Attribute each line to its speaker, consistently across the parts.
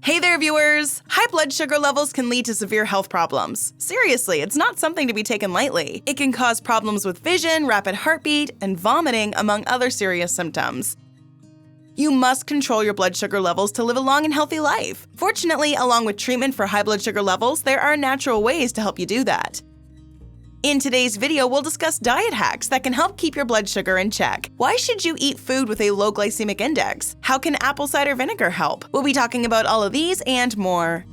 Speaker 1: Hey there, viewers! High blood sugar levels can lead to severe health problems. Seriously, it's not something to be taken lightly. It can cause problems with vision, rapid heartbeat, and vomiting, among other serious symptoms. You must control your blood sugar levels to live a long and healthy life. Fortunately, along with treatment for high blood sugar levels, there are natural ways to help you do that. In today's video, we'll discuss diet hacks that can help keep your blood sugar in check. Why should you eat food with a low glycemic index? How can apple cider vinegar help? We'll be talking about all of these and more.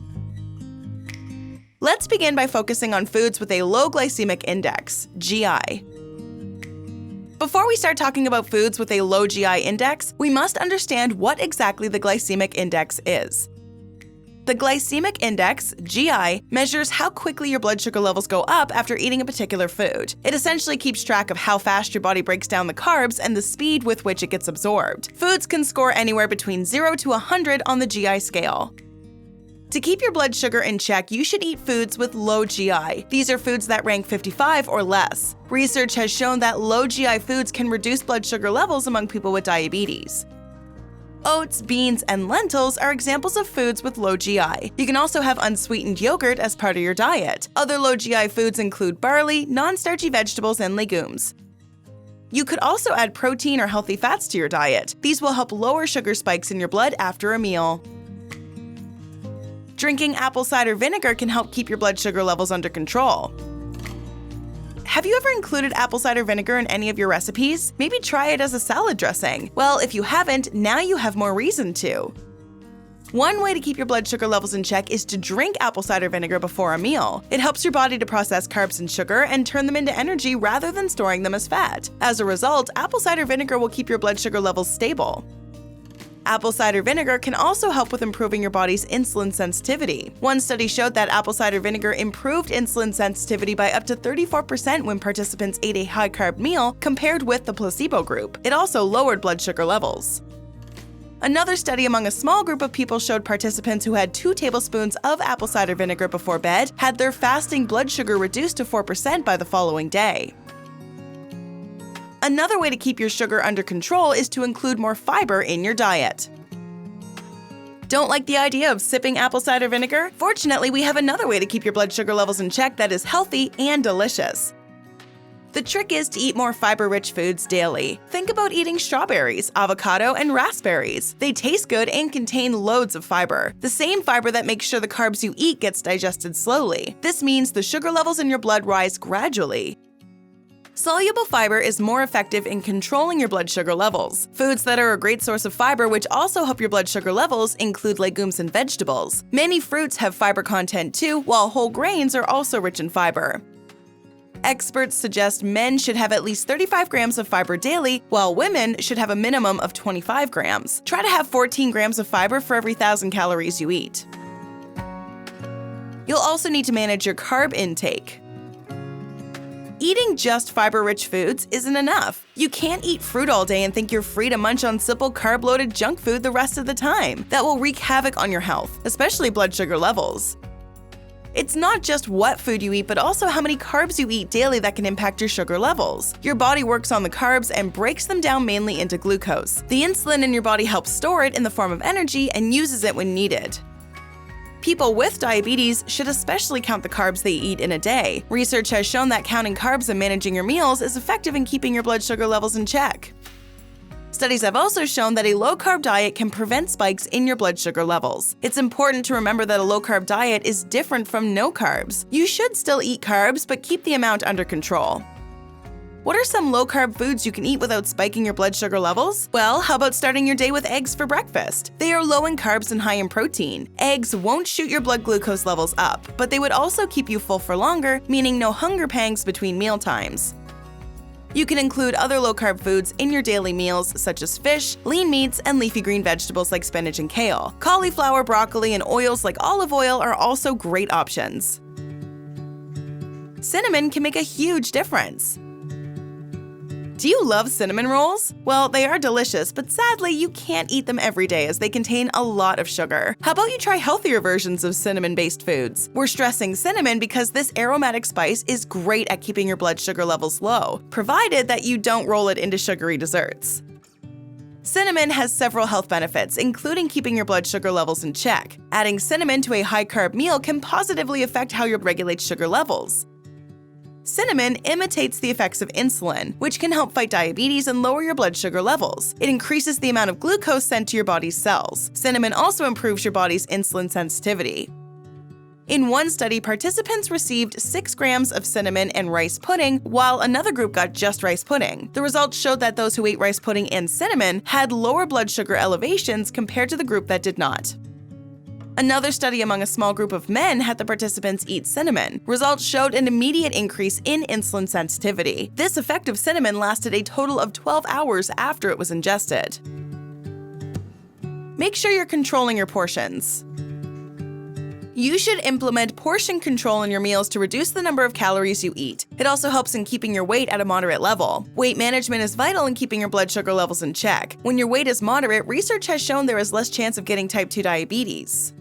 Speaker 1: Let's begin by focusing on foods with a low glycemic index, GI. Before we start talking about foods with a low GI index, we must understand what exactly the glycemic index is. The glycemic index, GI, measures how quickly your blood sugar levels go up after eating a particular food. It essentially keeps track of how fast your body breaks down the carbs and the speed with which it gets absorbed. Foods can score anywhere between 0 to 100 on the GI scale. To keep your blood sugar in check, you should eat foods with low GI. These are foods that rank 55 or less. Research has shown that low GI foods can reduce blood sugar levels among people with diabetes. Oats, beans, and lentils are examples of foods with low GI. You can also have unsweetened yogurt as part of your diet. Other low GI foods include barley, non-starchy vegetables, and legumes. You could also add protein or healthy fats to your diet. These will help lower sugar spikes in your blood after a meal. Drinking apple cider vinegar can help keep your blood sugar levels under control. Have you ever included apple cider vinegar in any of your recipes? Maybe try it as a salad dressing. Well, if you haven't, now you have more reason to. One way to keep your blood sugar levels in check is to drink apple cider vinegar before a meal. It helps your body to process carbs and sugar and turn them into energy rather than storing them as fat. As a result, apple cider vinegar will keep your blood sugar levels stable. Apple cider vinegar can also help with improving your body's insulin sensitivity. One study showed that apple cider vinegar improved insulin sensitivity by up to 34% when participants ate a high-carb meal compared with the placebo group. It also lowered blood sugar levels. Another study among a small group of people showed participants who had 2 tablespoons of apple cider vinegar before bed had their fasting blood sugar reduced to 4% by the following day. Another way to keep your sugar under control is to include more fiber in your diet. Don't like the idea of sipping apple cider vinegar? Fortunately, we have another way to keep your blood sugar levels in check that is healthy and delicious. The trick is to eat more fiber-rich foods daily. Think about eating strawberries, avocado, and raspberries. They taste good and contain loads of fiber, the same fiber that makes sure the carbs you eat gets digested slowly. This means the sugar levels in your blood rise gradually. Soluble fiber is more effective in controlling your blood sugar levels. Foods that are a great source of fiber which also help your blood sugar levels include legumes and vegetables. Many fruits have fiber content too, while whole grains are also rich in fiber. Experts suggest men should have at least 35 grams of fiber daily, while women should have a minimum of 25 grams. Try to have 14 grams of fiber for every 1,000 calories you eat. You'll also need to manage your carb intake. Eating just fiber-rich foods isn't enough. You can't eat fruit all day and think you're free to munch on simple carb-loaded junk food the rest of the time. That will wreak havoc on your health, especially blood sugar levels. It's not just what food you eat, but also how many carbs you eat daily that can impact your sugar levels. Your body works on the carbs and breaks them down mainly into glucose. The insulin in your body helps store it in the form of energy and uses it when needed. People with diabetes should especially count the carbs they eat in a day. Research has shown that counting carbs and managing your meals is effective in keeping your blood sugar levels in check. Studies have also shown that a low-carb diet can prevent spikes in your blood sugar levels. It's important to remember that a low-carb diet is different from no carbs. You should still eat carbs, but keep the amount under control. What are some low-carb foods you can eat without spiking your blood sugar levels? Well, how about starting your day with eggs for breakfast? They are low in carbs and high in protein. Eggs won't shoot your blood glucose levels up, but they would also keep you full for longer, meaning no hunger pangs between meal times. You can include other low-carb foods in your daily meals, such as fish, lean meats, and leafy green vegetables like spinach and kale. Cauliflower, broccoli, and oils like olive oil are also great options. Cinnamon can make a huge difference. Do you love cinnamon rolls? Well, they are delicious, but sadly, you can't eat them every day as they contain a lot of sugar. How about you try healthier versions of cinnamon-based foods? We're stressing cinnamon because this aromatic spice is great at keeping your blood sugar levels low, provided that you don't roll it into sugary desserts. Cinnamon has several health benefits, including keeping your blood sugar levels in check. Adding cinnamon to a high-carb meal can positively affect how you regulate sugar levels. Cinnamon imitates the effects of insulin, which can help fight diabetes and lower your blood sugar levels. It increases the amount of glucose sent to your body's cells. Cinnamon also improves your body's insulin sensitivity. In one study, participants received 6 grams of cinnamon and rice pudding, while another group got just rice pudding. The results showed that those who ate rice pudding and cinnamon had lower blood sugar elevations compared to the group that did not. Another study among a small group of men had the participants eat cinnamon. Results showed an immediate increase in insulin sensitivity. This effect of cinnamon lasted a total of 12 hours after it was ingested. Make sure you're controlling your portions. You should implement portion control in your meals to reduce the number of calories you eat. It also helps in keeping your weight at a moderate level. Weight management is vital in keeping your blood sugar levels in check. When your weight is moderate, research has shown there is less chance of getting type 2 diabetes.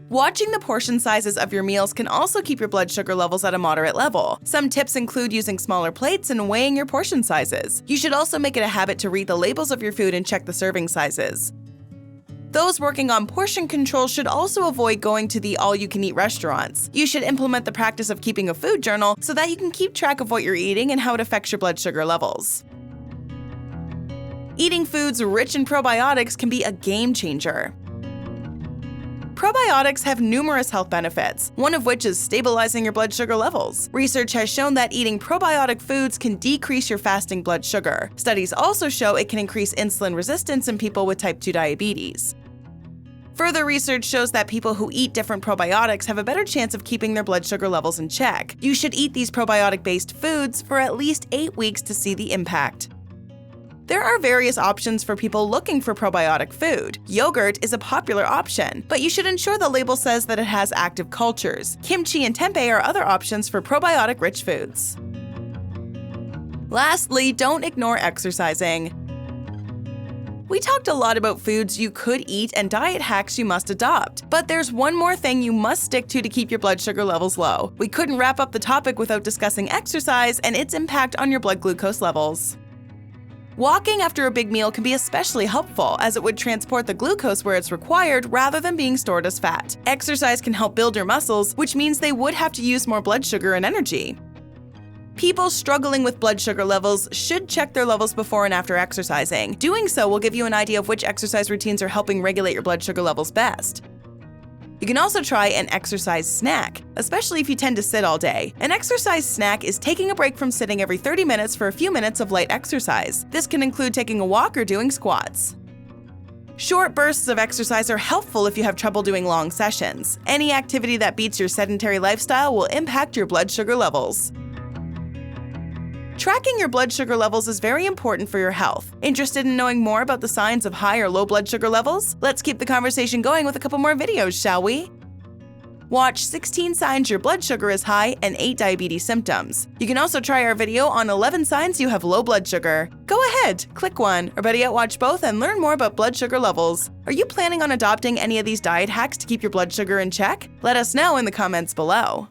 Speaker 1: Watching the portion sizes of your meals can also keep your blood sugar levels at a moderate level. Some tips include using smaller plates and weighing your portion sizes. You should also make it a habit to read the labels of your food and check the serving sizes. Those working on portion control should also avoid going to the all-you-can-eat restaurants. You should implement the practice of keeping a food journal so that you can keep track of what you're eating and how it affects your blood sugar levels. Eating foods rich in probiotics can be a game changer. Probiotics have numerous health benefits, one of which is stabilizing your blood sugar levels. Research has shown that eating probiotic foods can decrease your fasting blood sugar. Studies also show it can increase insulin resistance in people with type 2 diabetes. Further research shows that people who eat different probiotics have a better chance of keeping their blood sugar levels in check. You should eat these probiotic-based foods for at least 8 weeks to see the impact. There are various options for people looking for probiotic food. Yogurt is a popular option, but you should ensure the label says that it has active cultures. Kimchi and tempeh are other options for probiotic-rich foods. Lastly, don't ignore exercising. We talked a lot about foods you could eat and diet hacks you must adopt, but there's one more thing you must stick to keep your blood sugar levels low. We couldn't wrap up the topic without discussing exercise and its impact on your blood glucose levels. Walking after a big meal can be especially helpful, as it would transport the glucose where it's required rather than being stored as fat. Exercise can help build your muscles, which means they would have to use more blood sugar and energy. People struggling with blood sugar levels should check their levels before and after exercising. Doing so will give you an idea of which exercise routines are helping regulate your blood sugar levels best. You can also try an exercise snack, especially if you tend to sit all day. An exercise snack is taking a break from sitting every 30 minutes for a few minutes of light exercise. This can include taking a walk or doing squats. Short bursts of exercise are helpful if you have trouble doing long sessions. Any activity that beats your sedentary lifestyle will impact your blood sugar levels. Tracking your blood sugar levels is very important for your health. Interested in knowing more about the signs of high or low blood sugar levels? Let's keep the conversation going with a couple more videos, shall we? Watch 16 signs your blood sugar is high and 8 diabetes symptoms. You can also try our video on 11 signs you have low blood sugar. Go ahead, click one, or better yet watch both and learn more about blood sugar levels. Are you planning on adopting any of these diet hacks to keep your blood sugar in check? Let us know in the comments below.